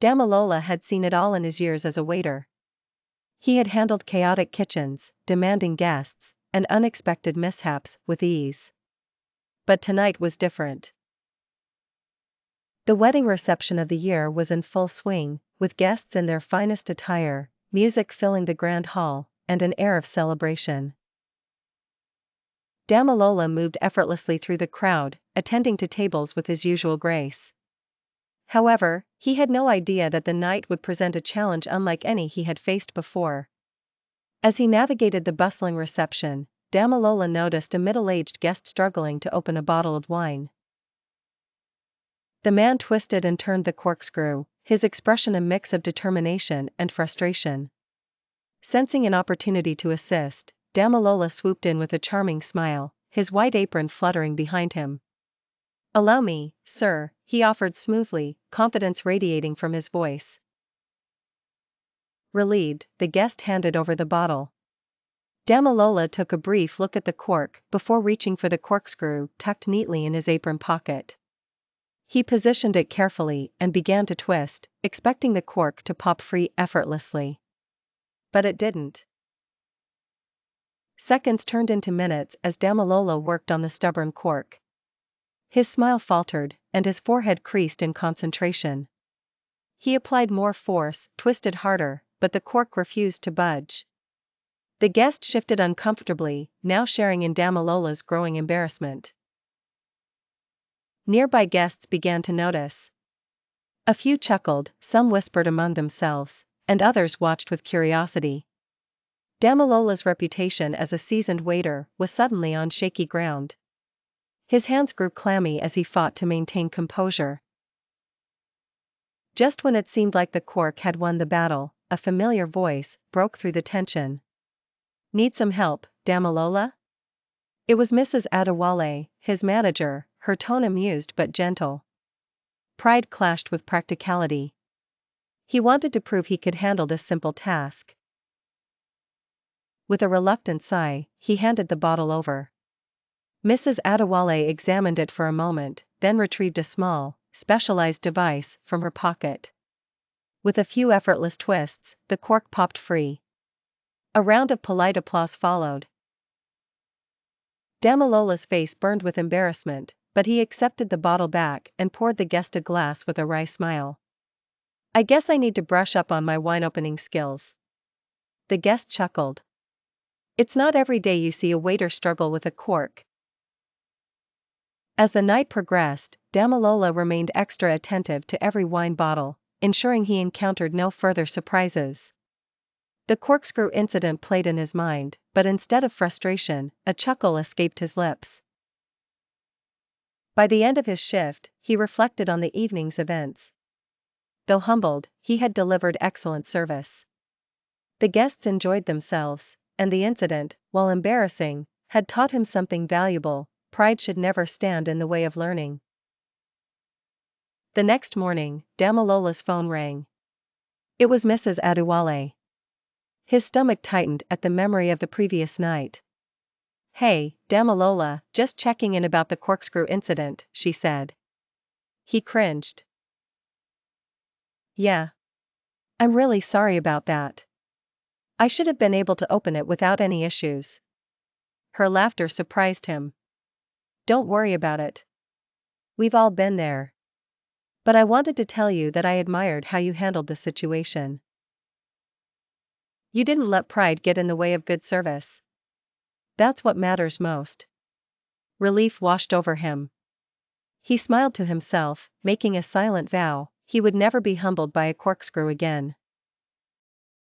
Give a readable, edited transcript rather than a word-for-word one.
Damilola had seen it all in his years as a waiter. He had handled chaotic kitchens, demanding guests, and unexpected mishaps with ease. But tonight was different. The wedding reception of the year was in full swing, with guests in their finest attire, music filling the grand hall, and an air of celebration. Damilola moved effortlessly through the crowd, attending to tables with his usual grace. However, he had no idea that the night would present a challenge unlike any he had faced before. As he navigated the bustling reception, Damilola noticed a middle-aged guest struggling to open a bottle of wine. The man twisted and turned the corkscrew, his expression a mix of determination and frustration. Sensing an opportunity to assist, Damilola swooped in with a charming smile, his white apron fluttering behind him. "Allow me, sir," he offered smoothly, confidence radiating from his voice. Relieved, the guest handed over the bottle. Damilola took a brief look at the cork before reaching for the corkscrew tucked neatly in his apron pocket. He positioned it carefully and began to twist, expecting the cork to pop free effortlessly. But it didn't. Seconds turned into minutes as Damilola worked on the stubborn cork. His smile faltered, and his forehead creased in concentration. He applied more force, twisted harder, but the cork refused to budge. The guest shifted uncomfortably, now sharing in Damilola's growing embarrassment. Nearby guests began to notice. A few chuckled, some whispered among themselves, and others watched with curiosity. Damilola's reputation as a seasoned waiter was suddenly on shaky ground. His hands grew clammy as he fought to maintain composure. Just when it seemed like the cork had won the battle, a familiar voice broke through the tension. "Need some help, Damilola?" It was Mrs. Adewale, his manager, her tone amused but gentle. Pride clashed with practicality. He wanted to prove he could handle this simple task. With a reluctant sigh, he handed the bottle over. Mrs. Adewale examined it for a moment, then retrieved a small, specialized device from her pocket. With a few effortless twists, the cork popped free. A round of polite applause followed. Damilola's face burned with embarrassment, but he accepted the bottle back and poured the guest a glass with a wry smile. "I guess I need to brush up on my wine-opening skills." The guest chuckled. "It's not every day you see a waiter struggle with a cork." As the night progressed, Damilola remained extra attentive to every wine bottle, ensuring he encountered no further surprises. The corkscrew incident played in his mind, but instead of frustration, a chuckle escaped his lips. By the end of his shift, he reflected on the evening's events. Though humbled, he had delivered excellent service. The guests enjoyed themselves, and the incident, while embarrassing, had taught him something valuable: pride should never stand in the way of learning. The next morning, Damilola's phone rang. It was Mrs. Adewale. His stomach tightened at the memory of the previous night. "Hey, Damilola, just checking in about the corkscrew incident," she said. He cringed. "Yeah. I'm really sorry about that. I should have been able to open it without any issues." Her laughter surprised him. "Don't worry about it. We've all been there. But I wanted to tell you that I admired how you handled the situation. You didn't let pride get in the way of good service. That's what matters most." Relief washed over him. He smiled to himself, making a silent vow: he would never be humbled by a corkscrew again.